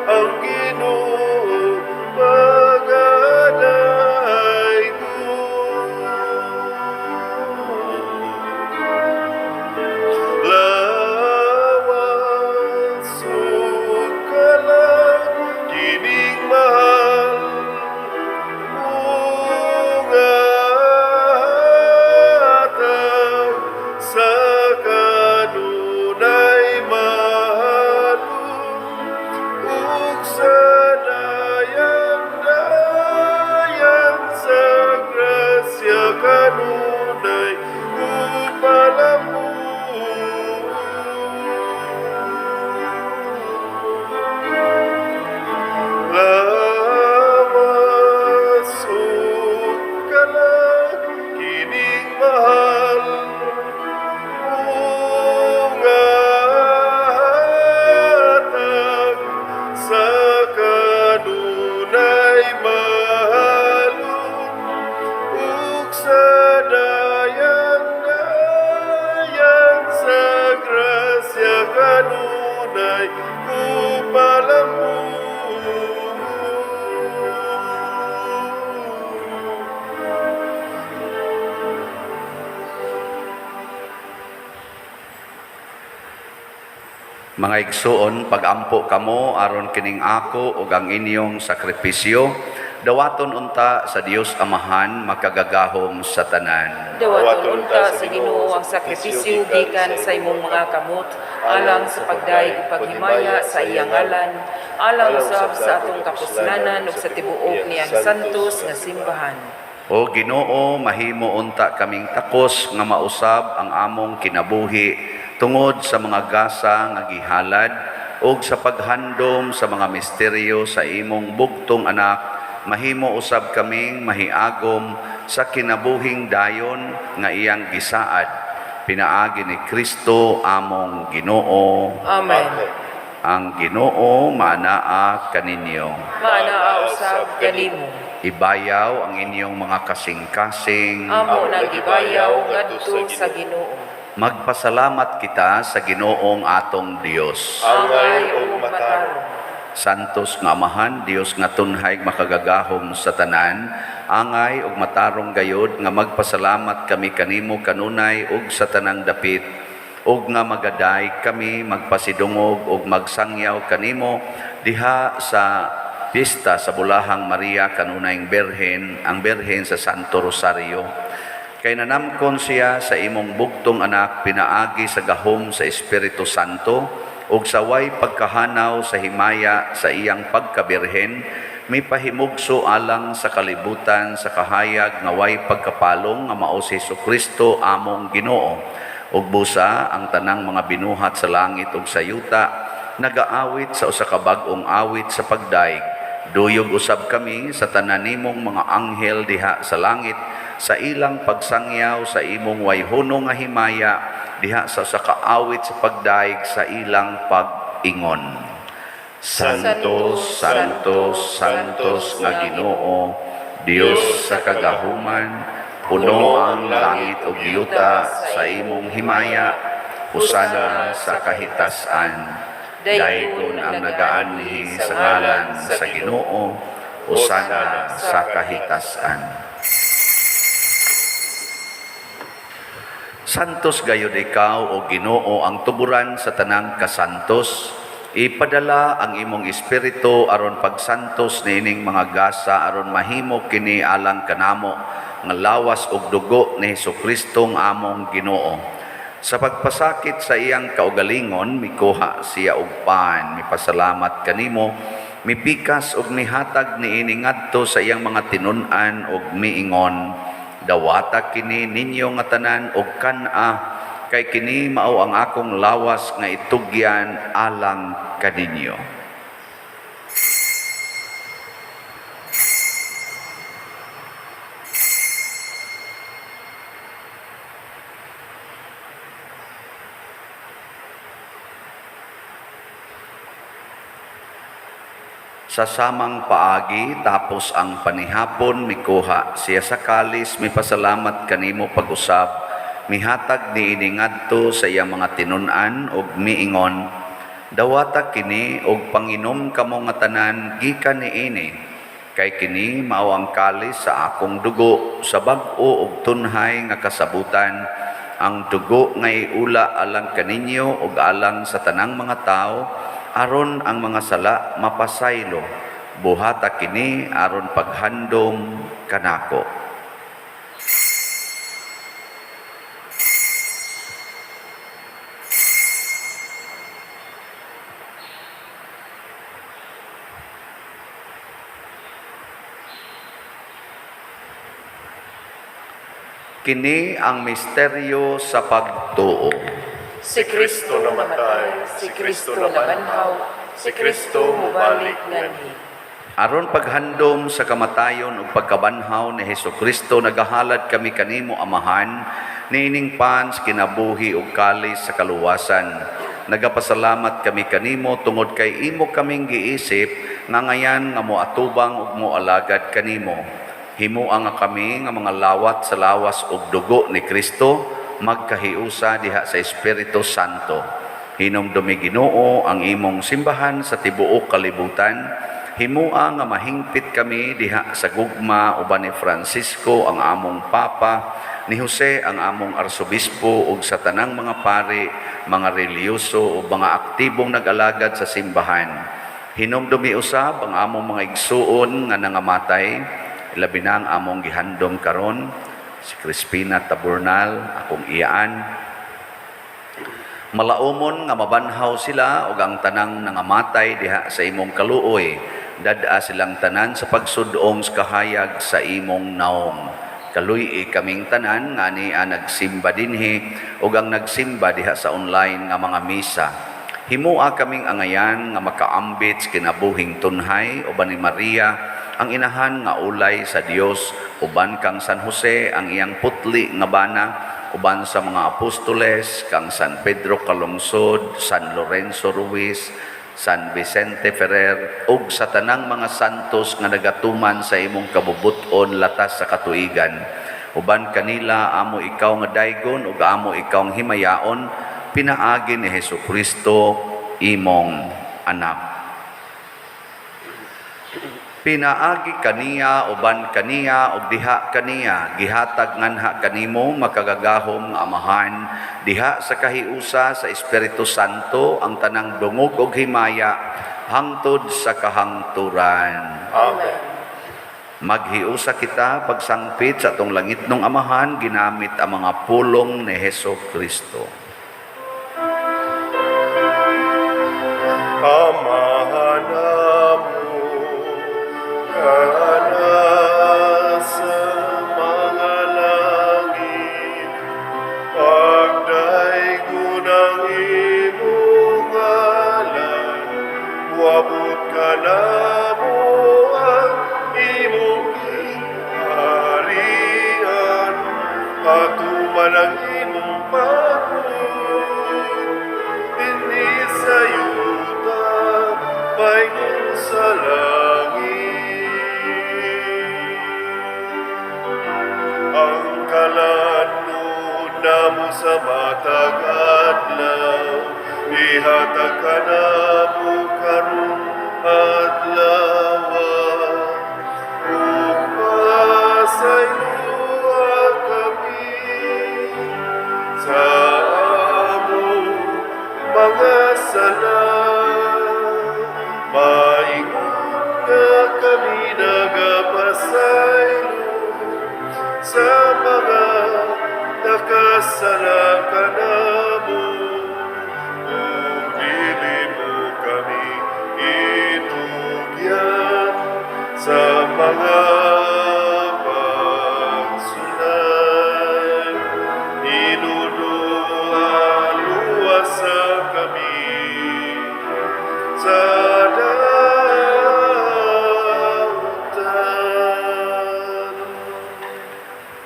ang Ginoo pag-alay ko. Lawas sukalang kining mahal mungatag sa kanunay mahalong ug sa dayang sa grasya kanunay upalamu. Lawas sukalang kining mahal mungatag sa kanunay mahalong ug sa dayang sa grasya kanunay upalamu. Mga igsuon, pagampo kamo aron kining ako ug ang inyong sakripisyo, dawaton unta sa Dios Amahan makagagahom sa tanan. Dawaton unta sa Ginoo ang sakripisyo gikan sa imong mga kamot, alang sa pagdaig ug paghimaya sa iyang ngalan, alang usab sa atong kapuslanan ug sa tibuok niyang santos nga simbahan. O Ginoo, mahimo unta kaming takos nga mausab ang among kinabuhi tungod sa mga gasa nga gihalad ug sa paghandom sa mga misteryo sa imong bugtong anak, mahimo usab kaming mahiagom sa kinabuhing dayon nga iyang gisaad. Pinaagi ni Kristo among Ginoo. Amen. Ang Ginoo manaa kaninyo. Maanaa usab kanimo. Ibayaw ang inyong mga kasing-kasing. Amo nagibayaw ngadto sa Ginoo. Magpasalamat kita sa Ginoong atong Dios. Angay ug matarong. Santos nga Amahan, Dios nga tunhay makagagahom sa tanan, angay ug matarong gayod nga magpasalamat kami kanimo kanunay ug sa tanang dapit, ug nga magaday kami magpasidungog ug magsangyaw kanimo diha sa pista sa Bulahang Maria kanunayng Berhen, ang Berhen sa Santo Rosario. Kay nanamkon siya sa imong bugtong anak, pinaagi sa gahom sa Espiritu Santo, ug sa way pagkahanaw sa himaya sa iyang pagkabirhen, may pahimugso alang sa kalibutan sa kahayag nga way pagkapalong nga mao si Jesucristo among Ginoo. Ug busa ang tanang mga binuhat sa langit ug sa yuta, nagaawit sa usa ka bag-ong awit sa pagdaig. Duyog usab kami sa tanan nimong mga anghel diha sa langit, sa ilang pagsangyaw sa imong wayhunong nga himaya diha sa kaawit sa pagdaig sa ilang pag-ingon. Santos, Santos, Santos nga Ginoo, Dios sa kagahuman, puno ang langit ug yuta sa imong himaya, husana sa kahitasan. Dayon ang nagaanhi sa ngalan sa Ginoo, husana sa kahitasan. Santos gayud ikaw o Ginoo ang tuburan sa tanang kasantos. Ipadala ang imong espiritu aron pagsantos niining mga gasa aron mahimo kini alang kanamo nga lawas ug dugo ni Hesukristo nga among Ginoo. Sa pagpasakit sa iyang kaugalingon, mikuha siya og pan, mipasalamat kanimo, mipikas ug mihatag niini ngadto sa iyang mga tinun-an ug miingon, dawata kini ninyo nga tanan og kan-a, kay kini mao ang akong lawas nga itugyan alang kaninyo. Sa samang paagi, tapos ang panihapon, mikuha siya sa kalis, mipasalamat kanimo pag-usab, mihatag ni iningadto sa iyang mga tinun-an, ug miingon, Dawata kini og panginom kamo nga tanan gikan niini, kay kini mao ang kalis sa akong dugo sa bag-o ug tunhay nga kasabutan, ang dugo nga iula alang kaninyo ug alang sa tanang mga tao, aron ang mga sala mapasaylo. Buhata kini aron paghandom kanako. Kini ang misteryo sa pagtuo. Si Kristo namatay, si Kristo nabanhaw, si Kristo mubalik nganhi. Aron paghandom sa kamatayon ug pagkabanhaw ni Hesukristo, nagahalad kami kanimo Amahan, niining pans kinabuhi ug kalis sa kaluwasan. Nagapasalamat kami kanimo tungod kay imo kaming giisip nga ngayan nga moatubang ug moalagad kanimo. Himuang nga kami nga mga lawat sa lawas ug dugo ni Kristo, magkahiusa diha sa Espiritu Santo. Hinumdumi Ginoo ang imong simbahan sa tibuok kalibutan. Himua nga mahingpit kami diha sa gugma uban ni Francisco ang among Papa, ni Jose ang among Arsobispo ug sa tanang mga pari, mga reliyoso ug mga aktibong nag-alagad sa simbahan. Hinumdumi usab ang among mga igsuon nga nangamatay, labi na ang among gihandom karon, si Crispina Taburnal, akong iyaan. Malaumon nga mabanhaw sila ug ang tanang nangamatay diha sa imong kaluoy. Dad-a silang tanan sa pagsudong sa kahayag sa imong naong. Kaluy kaming tanan nga niya nagsimba dinhi ug ang nagsimba diha sa online nga mga misa. Himua kaming angayan nga makaambit sa kinabuhing tunhay uban ni Maria, ang inahan nga ulay sa Dios, uban kang San Jose ang iyang putli nga bana, uban sa mga apostoles kang San Pedro Calungsod, San Lorenzo Ruiz, San Vicente Ferrer ug sa tanang mga santos nga nagatuman sa imong kabubuton latas sa katuigan. Uban kanila amo ikaw nga daygon ug amo ikaw nga himayaon, pinaagi ni Hesukristo imong anak. Pinaagi kaniya uban kaniya ug diha kaniya gihatag nganha kanimo makagagahom nga Amahan diha sa kahiusa sa Espiritu Santo ang tanang dungog ug himaya hangtod sa kahangturan. Amen. Maghiusa kita pagsangpit sa atong langitnong Amahan ginamit ang mga pulong ni Hesukristo. Amahan namu kana sa mga langit, pagdaygon ang imong ngalan, wabot ka namo ang imong harian, patuman ang imong pagod, hindi sa yuta, paingon sa langit. Ang kalanod namo sa matag adlaw, ihatag ka namo karon adlaw, ug pasayloa kami sa among mga sala. Maingon nga kami nagapasaylo sa mga nakasala ka namo, ug dili mo kami itugyan sa mga pagsulay. Inuluwa-luwasa kami sa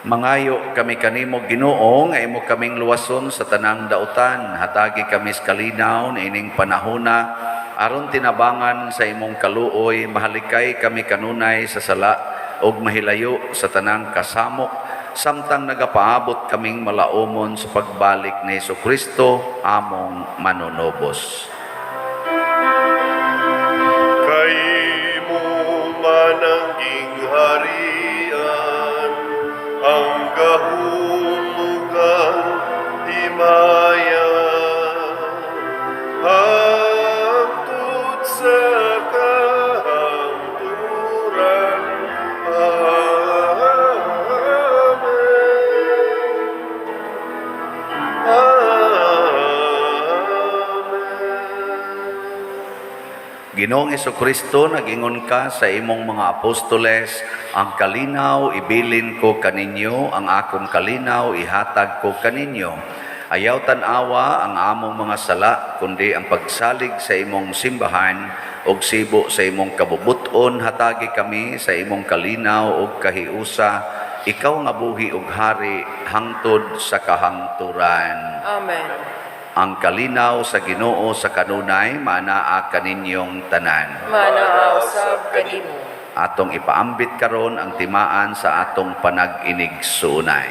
Mangayo kami kanimo Ginoo nga imo kaming luwason sa tanang dautan, hatagi kami sa kalinaw niining panahona aron tinabangan sa imong kaluoy, mahalikay kami kanunay sa sala ug mahilayo sa tanang kasamok, samtang nagapaabot kaming malaumon sa pagbalik ni Hesukristo among manunobos. Ginoong Kristo, nag-ingon ka sa imong mga apostoles, ang kalinaw ibilin ko kaninyo, ang akong kalinaw ihatag ko kaninyo. Ayaw tanawa ang among mga sala, kundi ang pagsalig sa imong simbahan, og sibo sa imong kabubuton, hatagi kami sa imong kalinaw og kahiusa, ikaw nga buhi ug hari, hangtod sa kahangturan. Amen. Ang kalinaw sa Ginoo sa kanunay, manaa kaninyong tanan. Manaaw sab kanimo. Atong ipaambit karon ang timaan sa atong panag-inig sunay.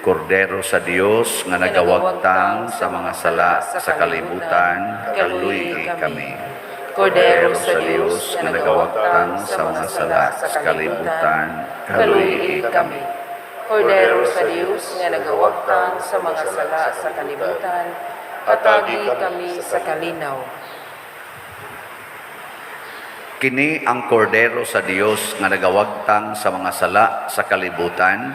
Kordero sa Dios nga nagawagtang sa mga sala sa kalibutan, kaluy kami. Kordero sa Dios nga nagawagtang sa mga sala sa kalibutan, kaluy kami. Kordero sa Dios nga nagawagtang sa mga sala sa kalibutan, patagi kami sa kalinaw. Kini ang kordero sa Dios nga nagawagtang sa mga sala sa kalibutan,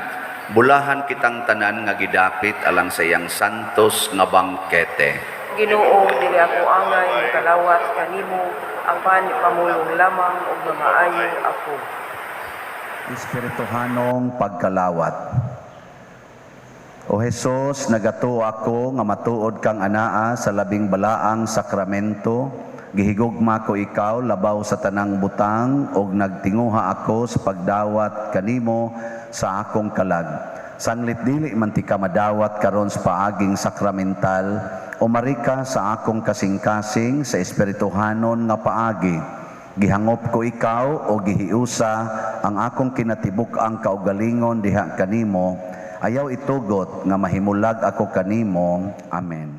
bulahan kitang tanan nga gidapit alang sa iyang santos nga bangkete. Ginoo, dili ako angay makalawat kanimo, apan pamulong lamang og mamaayo ako. Espirituhanong pagkalawat. O Jesus, nagato ako nga matuod kang anaa sa labing balaang sakramento, gihigugma ko ikaw labaw sa tanang butang og nagtinguha ako sa pagdawat kanimo sa akong kalag. Sanglit dili man ti ka madawat karon sa paaging sakramental, o marika sa akong kasing-kasing sa espirituhanon nga paagi. Gihangop ko ikaw o gihiusa ang akong kinatibuk ang kaugalingon diha kanimo. Ayaw itugot nga mahimulag ako kanimo. Amen.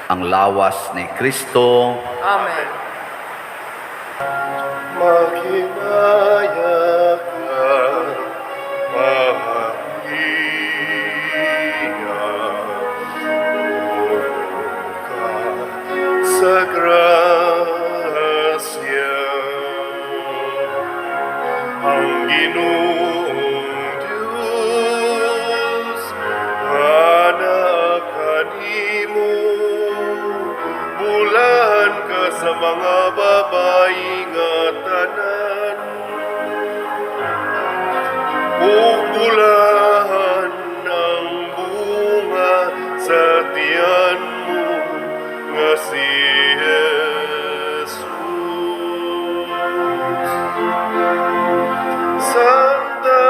Ang lawas ni Kristo. Amen. Maghimaya ka, Maria, puno ka sa grasya. Ang Ginoong Diyos, anak kanimo, bulan ka sa mga babae nga tanan. Bulahan ng bunga sa tiyan mo nga si Jesus. Santa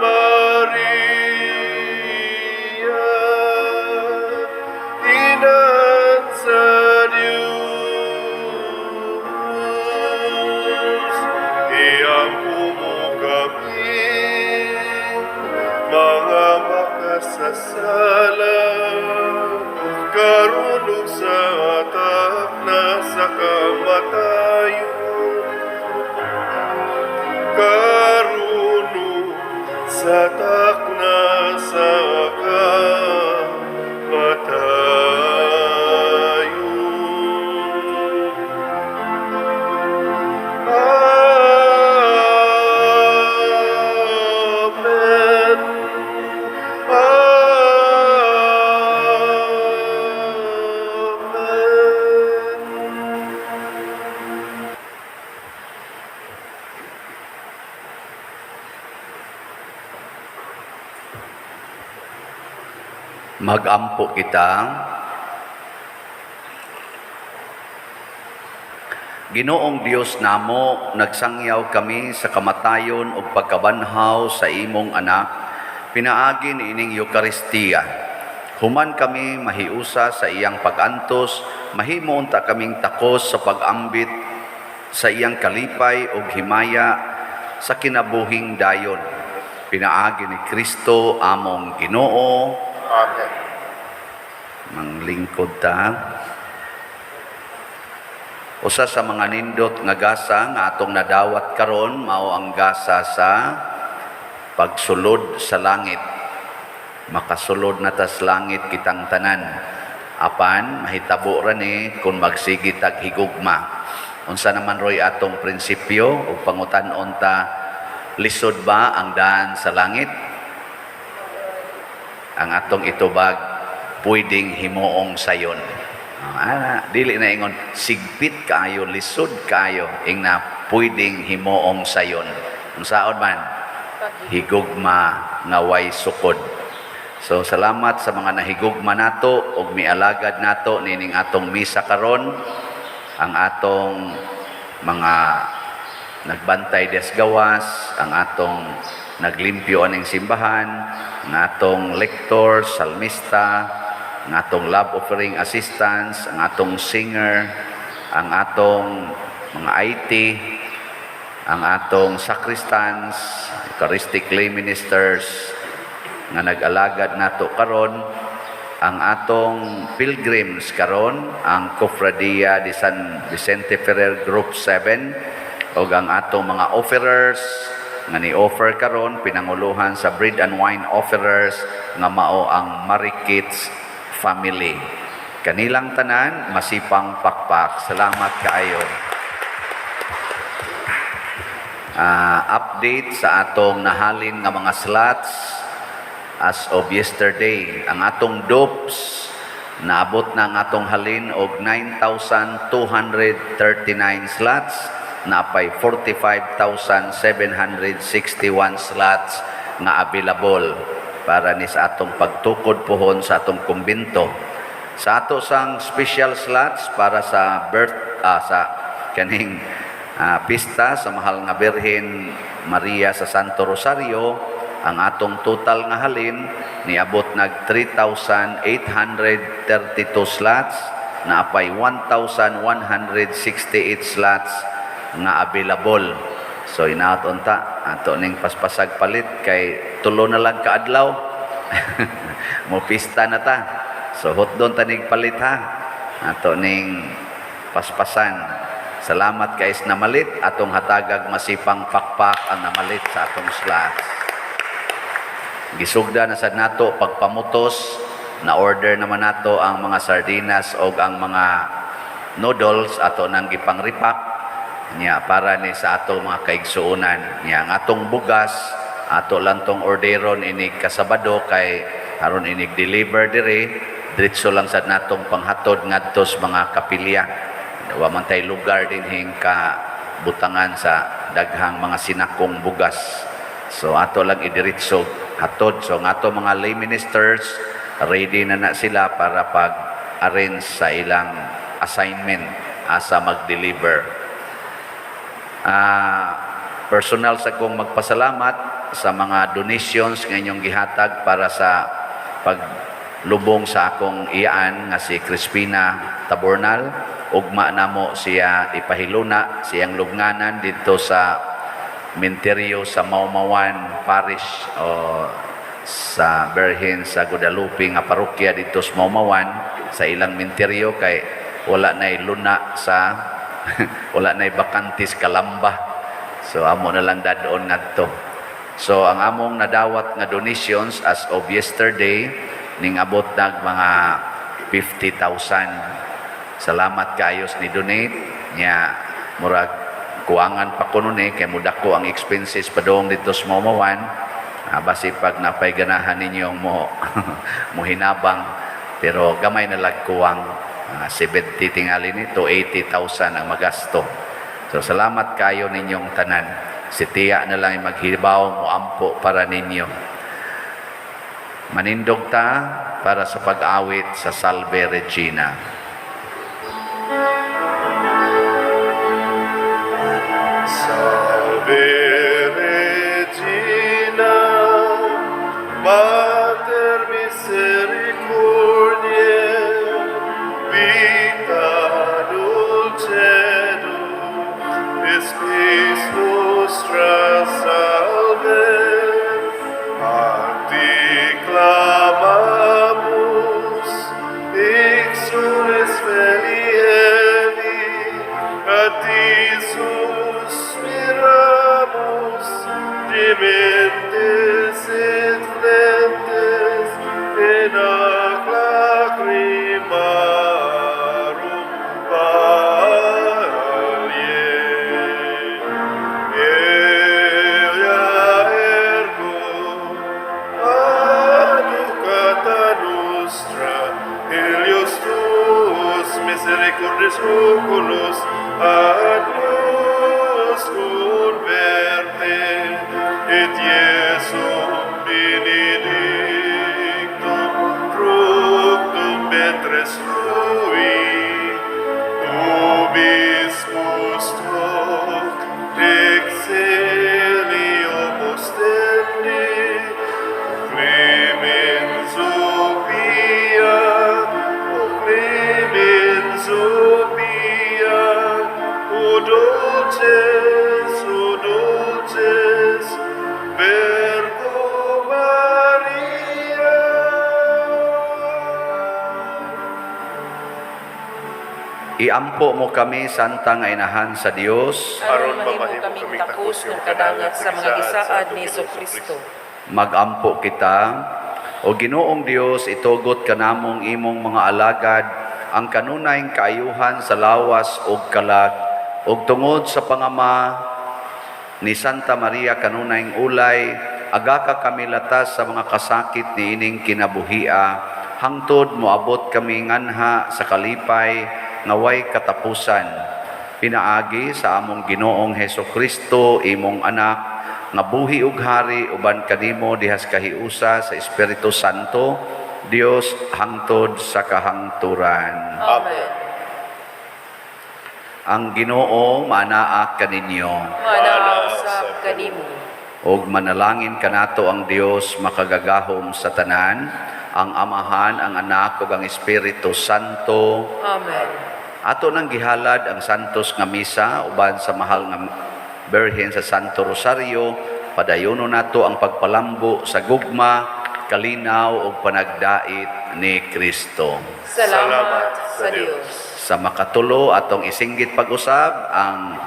Maria, Inan sa Diyos, iampo mo kami, mga makasasala, karunong sa atak na sa kamatayon, karunong sa atak na sa kamatayon. Amen. Amen. Magampo kita. Ginoong Dios namo, nagsangyaw kami sa kamatayon ug pagkabanhaw sa imong anak, pinaagi ni ining Eukaristiya. Human kami mahiusa sa iyang pag-antos, mahimo unta kaming takos sa pag-ambit sa iyang kalipay ug himaya sa kinabuhing dayon. Pinaagi ni Kristo among Ginoo. Amen. Manglingkod ta. Usa sa mga nindot nga gasa nga atong nadawat karon mao ang gasa sa pagsulod sa langit. Makasulod na ta sa langit kitang tanan. Apan mahitabo ra ni kung magsigi tag higugma. Unsa naman roy atong prinsipyo ug pangutan-on ta lisod ba ang daan sa langit? Ang atong itubag, pwedeng himuong sayon. Dili na ingon, sigpit kaayo, lisod kaayo, ing na pwedeng himuong sayon. Kung saon man, higugma nga way sukod. So salamat sa mga nahigugma nato ug mialagad nato nining atong misa karon, ang atong mga nagbantay des gawas, ang atong naglimpyo aning simbahan, ang atong lektor, salmista, ang atong love offering assistants, ang atong singer, ang atong mga IT, ang atong sacristans, Eucharistic lay ministers nga nag-alagad nato karon, ang atong pilgrims karon, ang Cofradia de San Vicente Ferrer Group 7, ug ang atong mga offerers nga ni-offer karon, pinanguluhan sa bread and wine offerers nga mao ang Marikits family. Kanilang tanan, masipang pakpak. Salamat kaayo. Update sa atong nahalin nga mga slots as of yesterday. Ang atong dopes, naabot na ang atong halin og 9,239 slots, napay 45,761 slots nga available para ni sa atong pagtukod pohon sa atong kumbento. Sa ato sang special slots para sa sa kaning pista sa mahal nga Birhen Maria sa Santo Rosario, ang atong total nga halin niabot nag 3,832 slots, na apay 1,168 slots nga available. So inaot unta ato ning paspasag palit kay tulo na lang kaadlaw. Mo pista na ta. So hotdon tanig palit ha. Ato ning paspasan. Salamat guys na malit atong hatagag masipang pakpak ang namalit sa atong slots. Gisugda na sad nato pagpamutos, na order naman nato ang mga sardinas o ang mga noodles ato nang gipangripak niya para ni sa ato mga kaigsuonan. Niya ang atong bugas ato lang tong orderon inig kasabado kay aron inig deliver dire, diretso lang sad natong panghatod ngadto sa mga kapilya. Wa man tay lugar din hing ka butangan sa daghang mga sinakong bugas. So ato lang idiretso hatod. So nga ato mga lay ministers ready na sila para pag-arrange sa ilang assignment asa mag-deliver. Personal sa kong magpasalamat sa mga donations nga inyong gihatag para sa paglubong sa akong iyaan nga si Crispina Tabornal. Ugma namo siya ipahiluna siyang lubnganan dito sa Minterio sa Maumawan Parish o sa Birhen sa Guadalupe nga parokya dito sa Maumawan sa ilang Minterio kay wala nay luna sa wala nay bakantis kalamba. So amo na lang dadon ngadto. So ang among nadawat nga donations as of yesterday ning abot nag mga 50,000. Salamat kaayos ni donate nya murag kuangan pa kuno ni kay mudako ang expenses padong dito sa Maumawan. Basi pag napay ganahan ninyong mo hinabang pero gamay na lag kuwang 70 tingali ni to 80,000 ang magasto. So salamat kayo ninyong tanan. Si Tia na lang maghibaw mo ampo para ninyo. Manindog ta para sa pag-awit sa Salve Regina. Salve Regina, Mater misericordiae, vita dulcedum, spes nostra salve, a te clamamus, exules velievi, a te suspiramus, gementes et flentes, en acclamamus Iesum benedictum fructum ventris tui, nobis post hoc excelio postendi, clemens opia, o clemens opia, o dulces, Virgo Maria. Iampo mo kami, Santa nga Inahan sa Dios. Aron mahimo kaming takos ng kadangat sa mga gisaad ni Kristo. Magampo kita. O Ginoong Dios, itugot ka namong imong mga alagad ang kanunayng kaayuhan sa lawas o kalag, o tungod sa pangama ni Santa Maria kanunayng ulay, aga ka kami latas sa mga kasakit ni ining kinabuhia, hangtod moabot kami nganha sa kalipay, ngaway katapusan. Pinaagi sa among Ginoong Heso Kristo, imong anak, nga buhi ug hari uban kanimo dihas kahiusa sa Espiritu Santo, Dios hangtod sa kahangturan. Amen. Ang Ginoo manaak kaninyo. Manaasap kanimo. Og manalangin kanato ang Dios makagagahom sa tanan, ang Amahan, ang Anak ug ang Espiritu Santo. Amen. Ato nang gihalad ang santos nga misa uban sa mahal nga Birhen sa Santo Rosario, padayono nato ang pagpalambo sa gugma, kalinaw ug panagdait ni Kristo. Salamat sa Dios. Sa makatulo atong isinggit pag-usab ang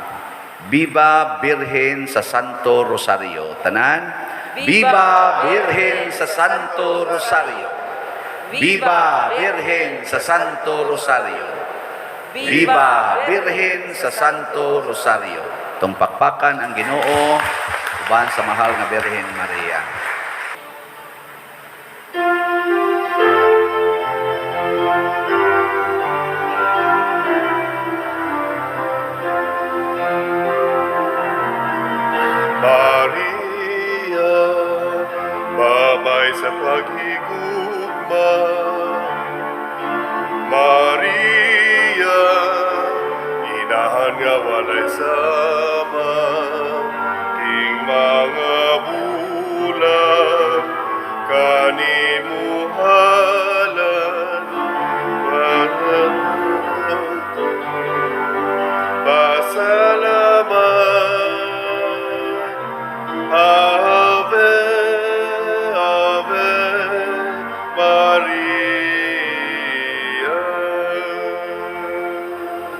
Viva Birhen sa Santo Rosario. Tanan, Viva Birhen sa Santo Rosario. Viva Birhen sa Santo Rosario. Viva Birhen sa Santo Rosario. Tungpakpakan ang Ginoo uban sa mahal nga Birhen Maria. Maria, babay sa paghigugma. Maria, inahan nga walay sama, king mga bulag, kanimuhalan, pasalamat.